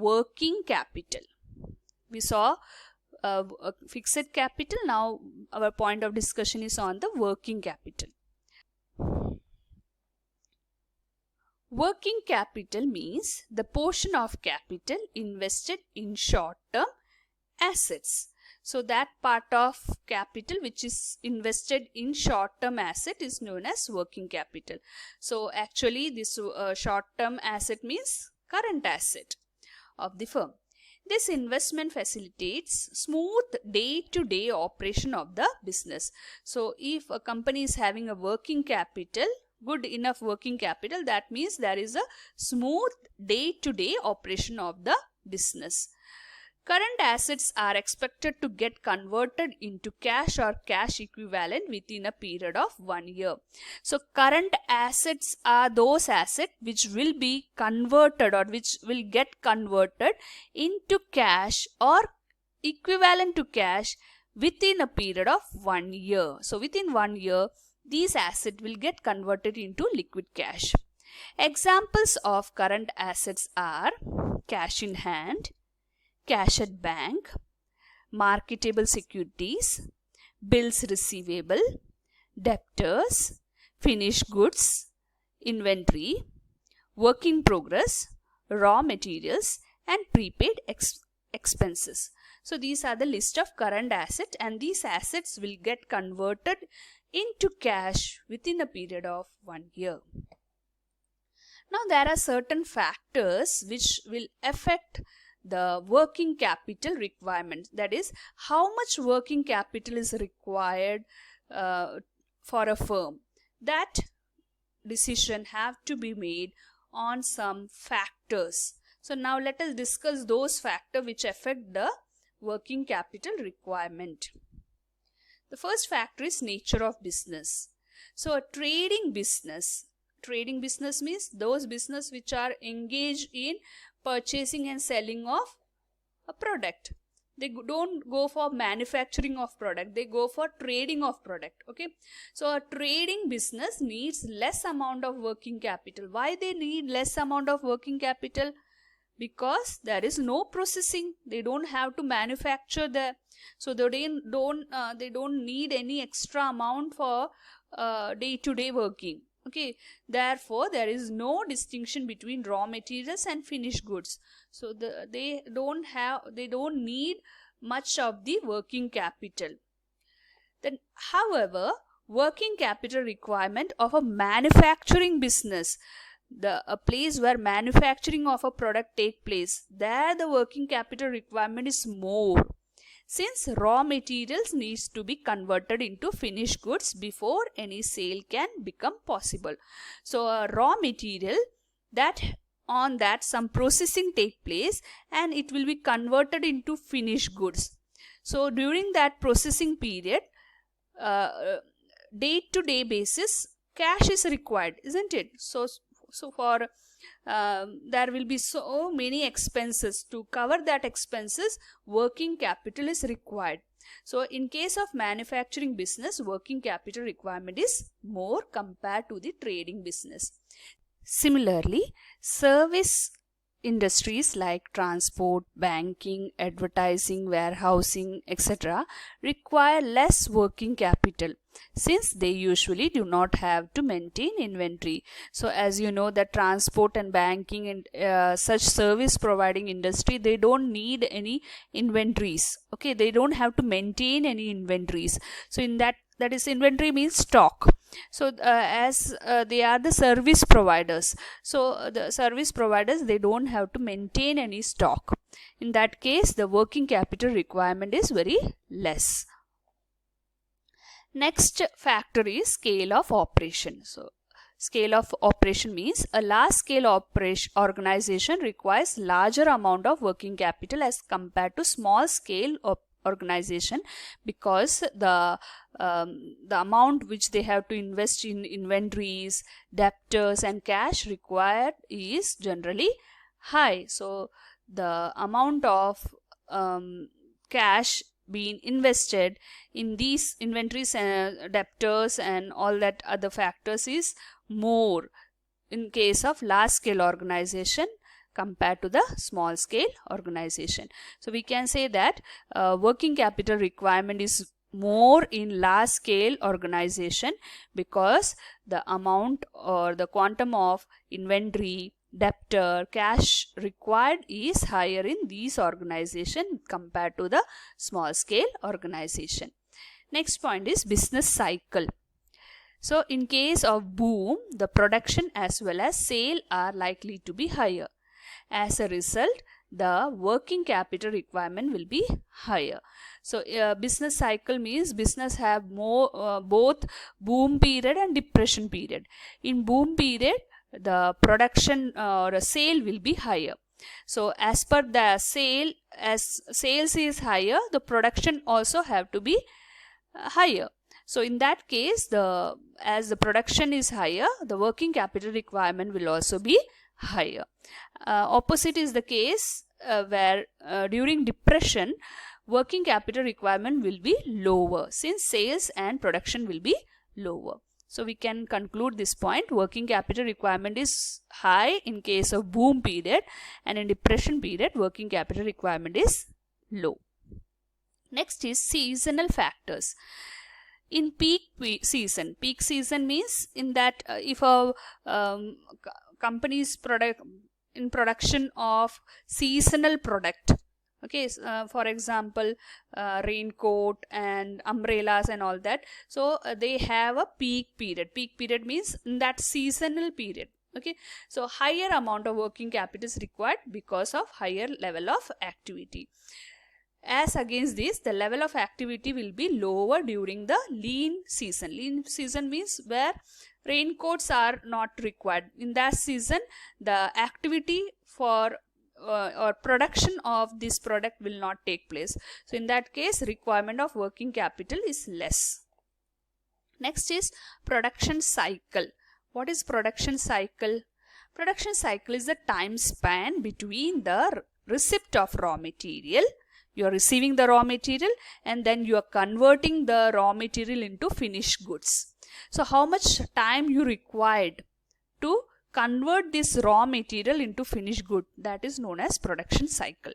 working capital. We saw fixed capital. Now our point of discussion is on the working capital. Working capital means the portion of capital invested in short-term assets. So that part of capital which is invested in short-term asset is known as working capital. So actually this short-term asset means current asset of the firm. This investment facilitates smooth day-to-day operation of the business. So if a company is having a working capital, good enough working capital, that means there is a smooth day-to-day operation of the business. Current assets are expected to get converted into cash or cash equivalent within a period of 1 year. So current assets are those assets which will be converted or which will get converted into cash or equivalent to cash within a period of 1 year. So within 1 year, these assets will get converted into liquid cash. Examples of current assets are cash in hand, cash at bank, marketable securities, bills receivable, debtors, finished goods, inventory, work in progress, raw materials, and prepaid expenses. So these are the list of current assets, and these assets will get converted into cash within a period of 1 year. Now there are certain factors which will affect the working capital requirement. That is, how much working capital is required for a firm. That decision have to be made on some factors. So now let us discuss those factors which affect the working capital requirement. The first factor is nature of business. So a trading business means those business which are engaged in purchasing and selling of a product. They don't go for manufacturing of product, they go for trading of product. Okay, so a trading business needs less amount of working capital. Why they need less amount of working capital? Because there is no processing, they don't have to manufacture there, so they don't need any extra amount for day-to-day working. Okay, therefore there is no distinction between raw materials and finished goods. So they don't need much of the working capital. Then, however, working capital requirement of a manufacturing business, a place where manufacturing of a product take place, there the working capital requirement is more, since raw materials needs to be converted into finished goods before any sale can become possible. So a raw material, that some processing take place and it will be converted into finished goods. So during that processing period, day-to-day basis, cash is required, isn't it? So for there will be so many expenses. To cover that expenses, working capital is required. So in case of manufacturing business, working capital requirement is more compared to the trading business. Similarly, service industries like transport, banking, advertising, warehousing, etc. require less working capital, since they usually do not have to maintain inventory. So as you know, that transport and banking and such service providing industry, they don't need any inventories. Okay, they don't have to maintain any inventories. So in that is, inventory means stock. So as they are the service providers, so the service providers, they don't have to maintain any stock. In that case, the working capital requirement is very less. Next factor is scale of operation. So scale of operation means a large scale organization requires larger amount of working capital as compared to small scale organization, because the amount which they have to invest in inventories, debtors and cash required is generally high. So the amount of cash being invested in these inventories and debtors and all that other factors is more in case of large scale organization compared to the small scale organization. So we can say that working capital requirement is more in large scale organization because the amount or the quantum of inventory, debtor, cash required is higher in these organization compared to the small scale organization. Next point is business cycle. So in case of boom, the production as well as sale are likely to be higher. As a result, the working capital requirement will be higher. So business cycle means business have more both boom period and depression period. In boom period, the production or sale will be higher. So as per the sale, as sales is higher, the production also have to be higher. So in that case, as the production is higher, the working capital requirement will also be higher. Opposite is the case where during depression, working capital requirement will be lower since sales and production will be lower. So we can conclude this point. Working capital requirement is high in case of boom period, and in depression period, working capital requirement is low. Next is seasonal factors. In peak season means in that if a company's production of seasonal product, okay, for example raincoat and umbrellas and all that, so they have a peak period means in that seasonal period, okay, so higher amount of working capital is required because of higher level of activity. As against this, the level of activity will be lower during the lean season. Lean season means where raincoats are not required. In that season, the activity for or production of this product will not take place. So in that case, requirement of working capital is less. Next is production cycle. What is production cycle? Production cycle is the time span between the receipt of raw material. You are receiving the raw material and then you are converting the raw material into finished goods. So how much time you required to convert this raw material into finished good, that is known as production cycle.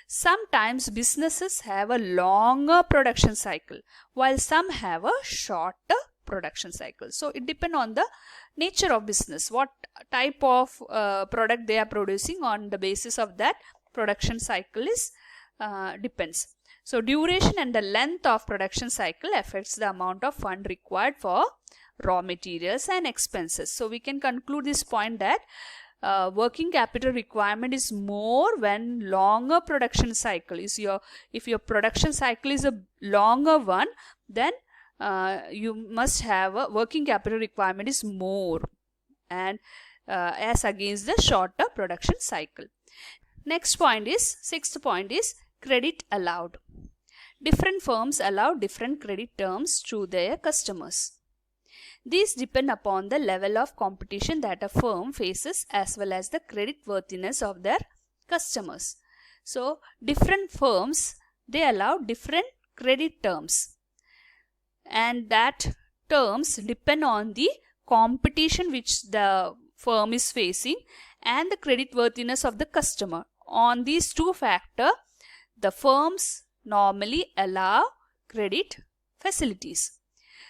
Sometimes businesses have a longer production cycle while some have a shorter production cycle. So it depends on the nature of business, what type of product they are producing. On the basis of that, production cycle is depends. So duration and the length of production cycle affects the amount of fund required for raw materials and expenses. So we can conclude this point that working capital requirement is more when longer production cycle is if your production cycle is a longer one, then you must have a working capital requirement is more, and as against the shorter production cycle. Next point is, sixth point is credit allowed. Different firms allow different credit terms to their customers. These depend upon the level of competition that a firm faces as well as the credit worthiness of their customers. So different firms, they allow different credit terms, and that terms depend on the competition which the firm is facing and the credit worthiness of the customer. On these two factors, the firms normally allow credit facilities.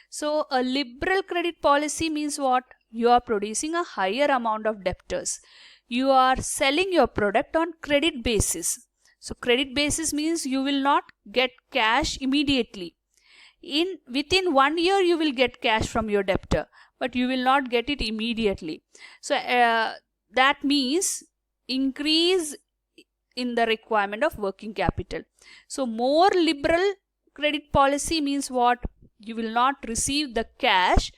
So a liberal credit policy means what? You are producing a higher amount of debtors. You are selling your product on credit basis. So credit basis means you will not get cash immediately. Within 1 year you will get cash from your debtor, but you will not get it immediately. So that means increase in the requirement of working capital. So more liberal credit policy means what? You will not receive the cash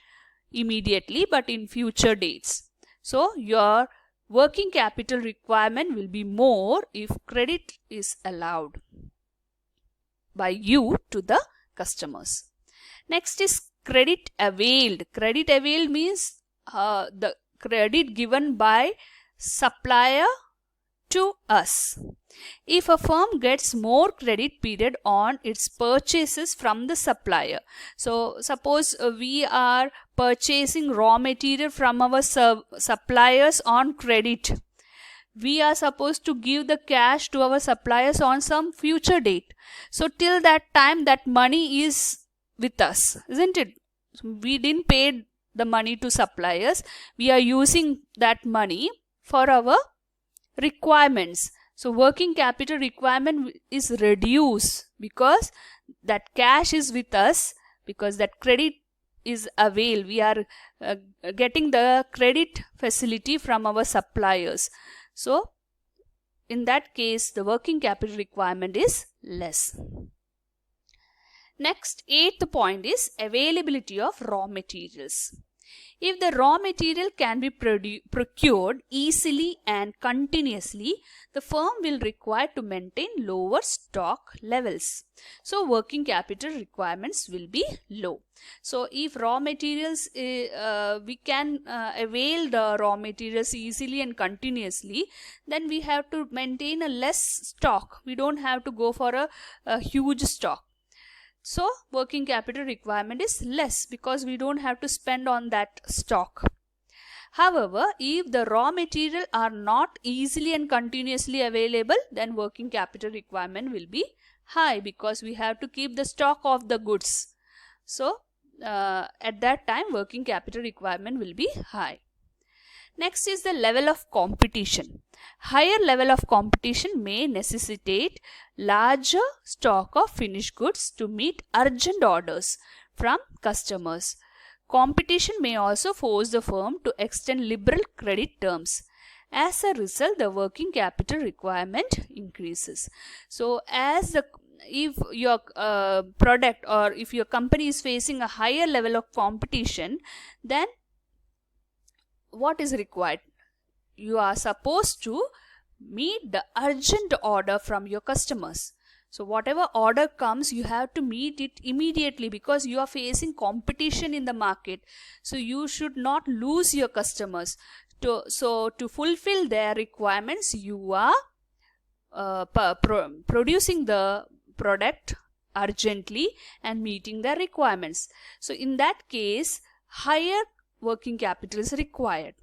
immediately but in future dates. So your working capital requirement will be more if credit is allowed by you to the customers. Next is credit availed. Credit availed means the credit given by supplier to us. If a firm gets more credit period on its purchases from the supplier, so suppose we are purchasing raw material from our suppliers on credit. we are supposed to give the cash to our suppliers on some future date. So till that time that money is with us, isn't it? We didn't pay the money to suppliers. We are using that money for our requirements. So working capital requirement is reduced because that cash is with us, because that credit is available. We are getting the credit facility from our suppliers. So in that case, the working capital requirement is less. Next, eighth point is availability of raw materials. If the raw material can be procured easily and continuously, the firm will require to maintain lower stock levels. So working capital requirements will be low. So if raw materials, we can avail the raw materials easily and continuously, then we have to maintain a less stock. We don't have to go for a huge stock. So working capital requirement is less because we don't have to spend on that stock. However, if the raw material are not easily and continuously available, then working capital requirement will be high because we have to keep the stock of the goods. So at that time, working capital requirement will be high. Next is the level of competition. Higher level of competition may necessitate larger stock of finished goods to meet urgent orders from customers. Competition may also force the firm to extend liberal credit terms. As a result, the working capital requirement increases. So if your product or if your company is facing a higher level of competition, then what is required? You are supposed to meet the urgent order from your customers. So whatever order comes, you have to meet it immediately because you are facing competition in the market. So you should not lose your customers. So to fulfill their requirements, you are producing the product urgently and meeting their requirements. So in that case, higher working capital is required.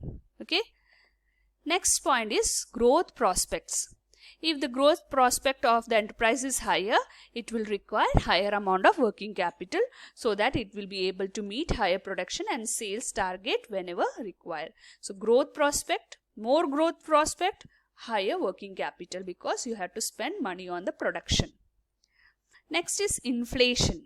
Okay. Next point is growth prospects. If the growth prospect of the enterprise is higher, it will require higher amount of working capital so that it will be able to meet higher production and sales target whenever required. So growth prospect, more growth prospect, higher working capital because you have to spend money on the production. Next is inflation.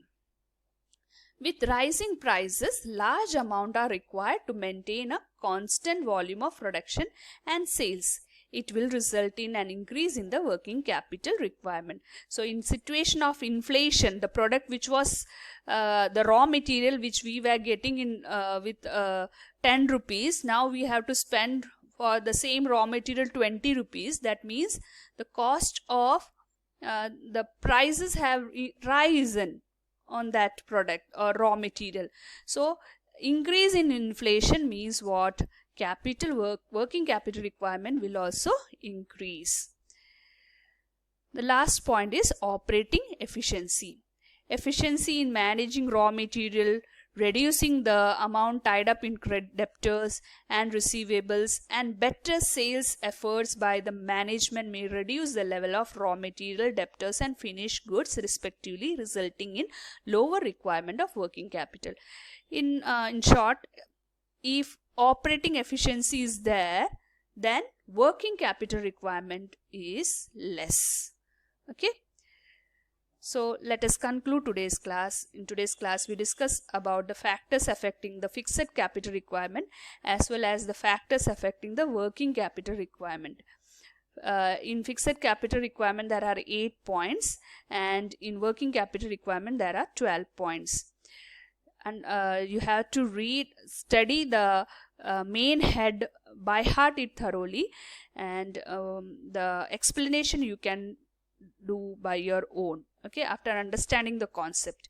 With rising prices, large amounts are required to maintain a constant volume of production and sales. It will result in an increase in the working capital requirement. So in situation of inflation, the product which was the raw material which we were getting in with 10 rupees, now we have to spend for the same raw material 20 rupees. That means the cost of the prices have risen on that product or raw material. So increase in inflation means what? Working capital requirement will also increase. The last point is operating efficiency. Efficiency in managing raw material, reducing the amount tied up in debtors and receivables, and better sales efforts by the management may reduce the level of raw material, debtors and finished goods respectively, resulting in lower requirement of working capital. In short, if operating efficiency is there, then working capital requirement is less. Okay. So let us conclude today's class. In today's class, we discuss about the factors affecting the fixed capital requirement as well as the factors affecting the working capital requirement. In fixed capital requirement, there are 8 points, and in working capital requirement, there are 12 points. And you have to study the main head by heart it thoroughly, and the explanation you can do by your own. Okay, after understanding the concept.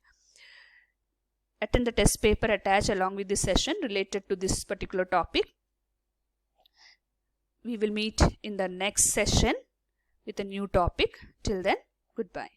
Attend the test paper attached along with this session related to this particular topic. We will meet in the next session with a new topic. Till then, goodbye.